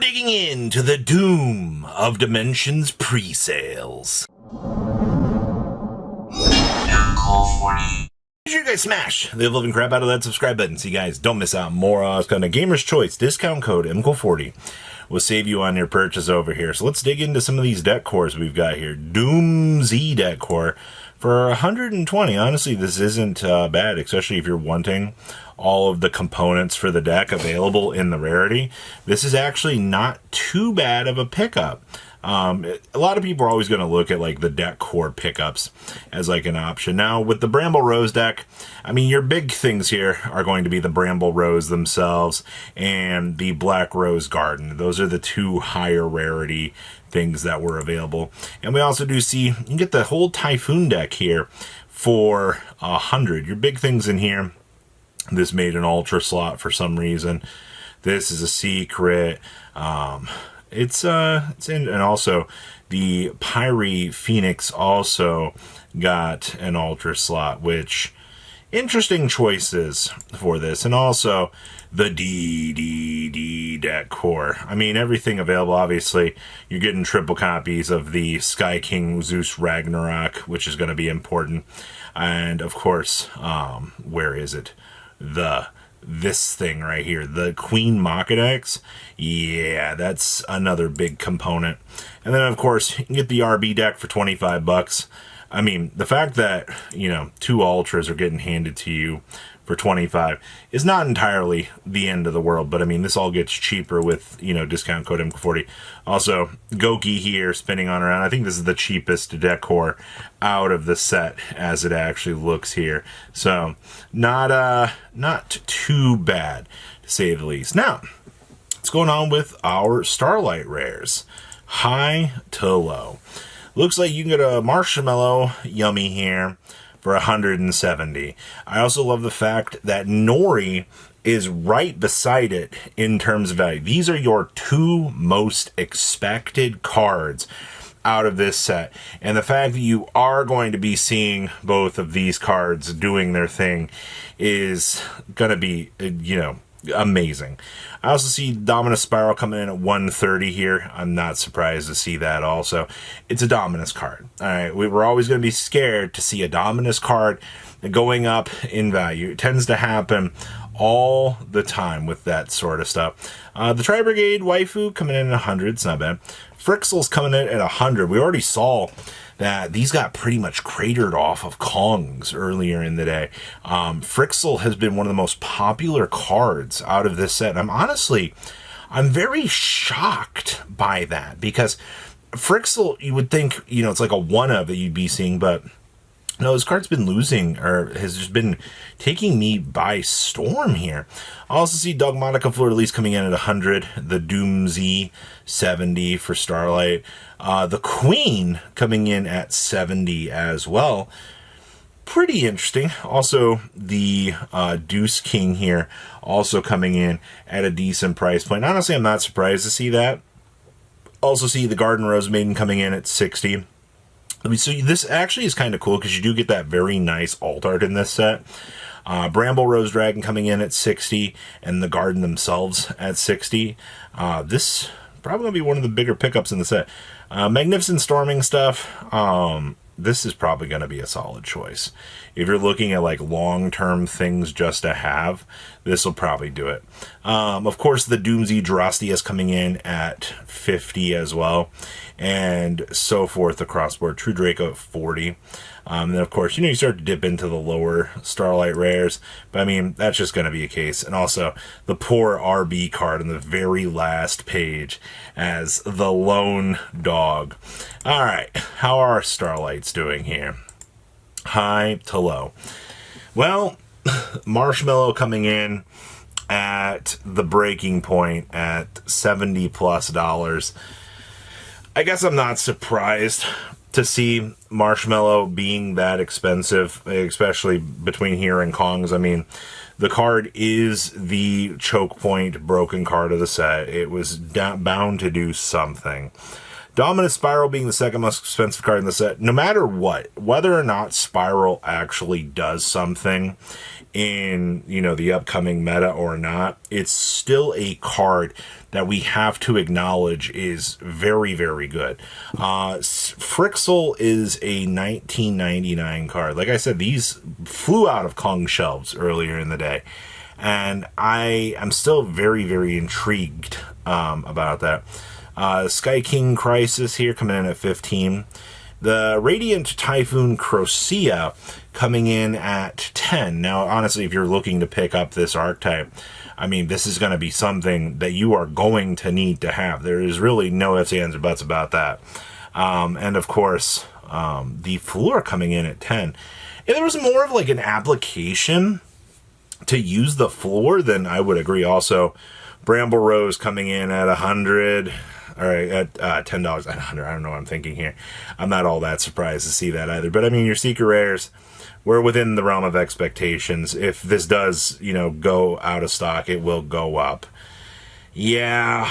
Digging into the doom of Dimensions pre-sales. Make sure you guys smash the living crap out of that subscribe button so you guys don't miss out more on a Gamer's Choice discount code MCO40 will save you on your purchase over here. So let's dig into some of these deck cores we've got here. Doom Z deck core for 120. Honestly, this isn't bad, especially if you're wanting all of the components for the deck available in the rarity. This is actually not too bad of a pickup. A lot of people are always going to look at like the deck core pickups as like an option. Now with the Bramble Rose deck, I mean, your big things here are going to be the Bramble Rose themselves and the Black Rose Garden. Those are the two higher rarity things that were available. And we also do see, you can get the whole Typhoon deck here for 100. Your big things in here. This made an ultra slot for some reason. This is a secret. It's in, and also the Pyre Phoenix also got an ultra slot, which interesting choices for this. And also the D deck core. I mean, everything available. Obviously, you're getting triple copies of the Sky King Zeus Ragnarok, which is going to be important. And of course, where is it? This thing right here, the Queen Machinex. Yeah, that's another big component. And then of course you can get the RB deck for 25 bucks. I mean, the fact that, you know, two ultras are getting handed to you for 25 is not entirely the end of the world, but I mean, this all gets cheaper with, you know, discount code MCO40. Also, Goki here spinning on around. I think this is the cheapest decor out of the set as it actually looks here. So, not too bad, to say the least. Now, what's going on with our Starlight rares? High to low. Looks like you can get a Marshmallow Yummy here for 170. I also love the fact that Nori is right beside it in terms of value. These are your two most expected cards out of this set. And the fact that you are going to be seeing both of these cards doing their thing is going to be, you know, amazing. I also see Dominus Spiral coming in at 130 here. I'm not surprised to see that also. It's a Dominus card. All right, we're always going to be scared to see a Dominus card going up in value. It tends to happen all the time with that sort of stuff. The Tri-Brigade Waifu coming in at 100. It's not bad. Frixel's coming in at 100. We already saw that these got pretty much cratered off of Kongs earlier in the day. Frixel has been one of the most popular cards out of this set. I'm very shocked by that because Frixel, you would think, you know, it's like a one-of that you'd be seeing, but no, this card's been losing, or has just been taking me by storm here. I also see Dogmatica Fleur-de-Lis coming in at 100, the Doom Z 70 for Starlight, the Queen coming in at 70 as well. Pretty interesting. Also, the Deuce King here also coming in at a decent price point. Honestly, I'm not surprised to see that. Also see the Garden Rose Maiden coming in at 60. So this actually is kind of cool because you do get that very nice alt art in this set. Bramble Rose Dragon coming in at 60 and the Garden themselves at 60. This probably going to be one of the bigger pickups in the set. Magnificent Storming stuff. This is probably going to be a solid choice. If you're looking at like long-term things just to have, this will probably do it. Of course, the Doomsday Drosty is coming in at 50 as well, and so forth across board. True Draco at 40. And then, of course, you know, you start to dip into the lower Starlight rares, but I mean, that's just going to be a case. And also, the poor RB card on the very last page as the lone dog. All right, how are Starlights doing here? High to low. Well, Marshmallow coming in at the breaking point at $70+ I guess I'm not surprised to see Marshmallow being that expensive, especially between here and Kongs. I mean, the card is the choke point broken card of the set. It was bound to do something. Dominus Spiral being the second most expensive card in the set, no matter what, whether or not Spiral actually does something in, you know, the upcoming meta or not, it's still a card that we have to acknowledge is very, very good. Frixel is a 1999 card. Like I said, these flew out of Kong shelves earlier in the day. And I am still very, very intrigued about that. Sky King Crisis here coming in at 15. The Radiant Typhoon Crocea coming in at 10. Now, honestly, if you're looking to pick up this archetype, I mean, this is going to be something that you are going to need to have. There is really no ifs, ands, or buts about that. And of course, the Floor coming in at 10. If there was more of like an application to use the Floor, then I would agree. Also, Bramble Rose coming in at 100. All right, at $10 at 100. I don't know what I'm thinking here. I'm not all that surprised to see that either. But I mean, your Secret Rares, we're within the realm of expectations. If this does, go out of stock, it will go up. Yeah.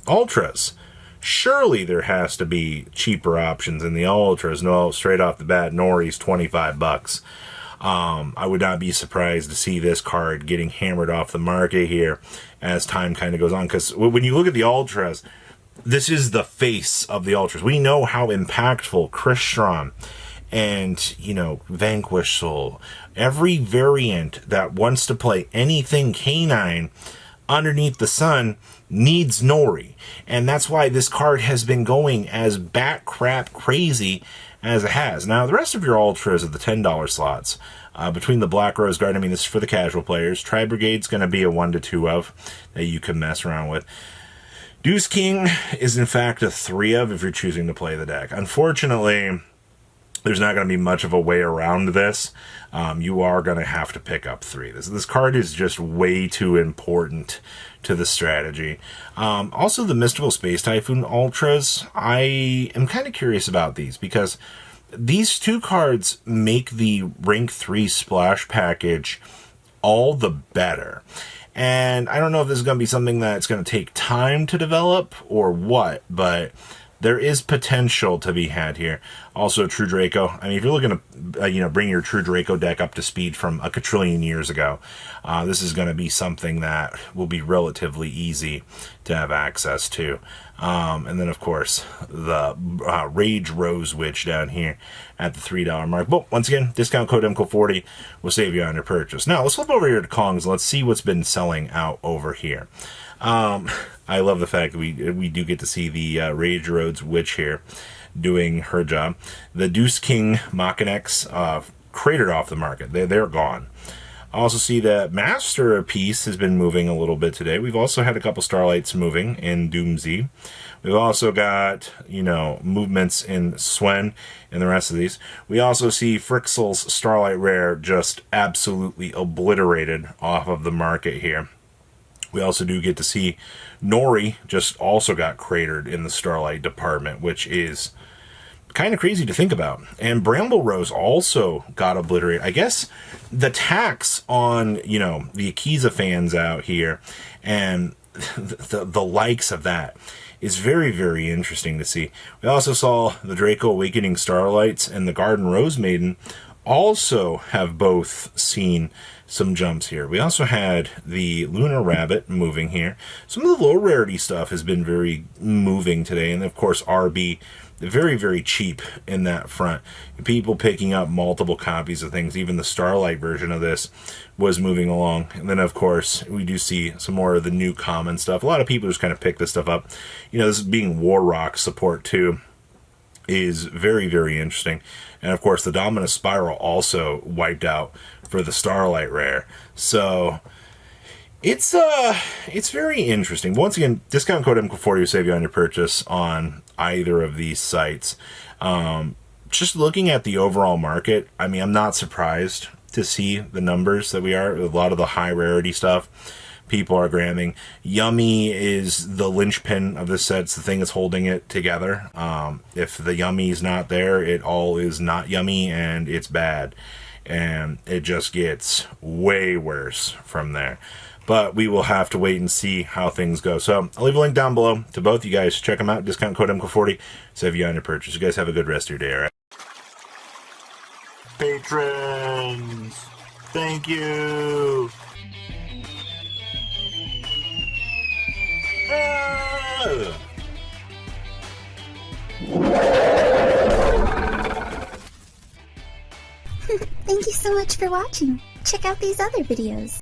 Ultras. Surely there has to be cheaper options in the Ultras. No, straight off the bat, Nori's $25. I would not be surprised to see this card getting hammered off the market here as time kind of goes on. Because when you look at the Ultras, this is the face of the Ultras. We know how impactful Crystron and, Vanquish Soul, every variant that wants to play anything canine underneath the sun needs Nori. And that's why this card has been going as bat crap crazy as it has. Now, the rest of your Ultras at the $10 slots, between the Black Rose Guard, I mean, this is for the casual players. Tri Brigade's going to be a 1 to 2 of that you can mess around with. Deuce King is, in fact, a 3 of if you're choosing to play the deck. Unfortunately, there's not going to be much of a way around this. You are going to have to pick up 3. This card is just way too important to the strategy. Also, the Mystical Space Typhoon Ultras, I am kind of curious about these because these 2 cards make the rank 3 splash package all the better. And I don't know if this is going to be something that's going to take time to develop or what, but there is potential to be had here. Also, True Draco. I mean, if you're looking to, bring your True Draco deck up to speed from a quadrillion years ago, this is going to be something that will be relatively easy to have access to. And then, of course, the Rage Rose Witch down here at the $3 mark. But once again, discount code MCO40 will save you on your purchase. Now, let's flip over here to Kongs and let's see what's been selling out over here. I love the fact that we do get to see the Rage Rose Witch here doing her job. The Deuce King Machinex cratered off the market. They're gone. I also see that Master Piece has been moving a little bit today. We've also had a couple Starlights moving in Doomsday. We've also got, movements in Swen and the rest of these. We also see Frixel's Starlight Rare just absolutely obliterated off of the market here. We also do get to see Nori just also got cratered in the Starlight department, which is kind of crazy to think about. And Bramble Rose also got obliterated. I guess the tax on, the Akiza fans out here and the likes of that is very, very interesting to see. We also saw the Draco Awakening Starlights and the Garden Rose Maiden also have both seen some jumps here. We also had the Lunar Rabbit moving here. Some of the low rarity stuff has been very moving today. And of course, RB, very, very cheap in that front. People picking up multiple copies of things. Even the Starlight version of this was moving along. And then, of course, we do see some more of the new common stuff. A lot of people just kind of pick this stuff up. This being War Rock support too is very, very interesting. And of course, the Dominus Spiral also wiped out for the Starlight Rare. So it's very interesting. Once again, discount code MCO40 will save you on your purchase on either of these sites. Just looking at the overall market, I mean, I'm not surprised to see the numbers that we are. A lot of the high rarity stuff people are grabbing. Yummy is the linchpin of this set. It's the thing that's holding it together. If the Yummy is not there, it all is not yummy and it's bad. And it just gets way worse from there. But we will have to wait and see how things go. So I'll leave a link down below to both you guys. Check them out. Discount code MCO40. Save you on your purchase. You guys have a good rest of your day, all right? Patrons, thank you. Thank you so much for watching. Check out these other videos.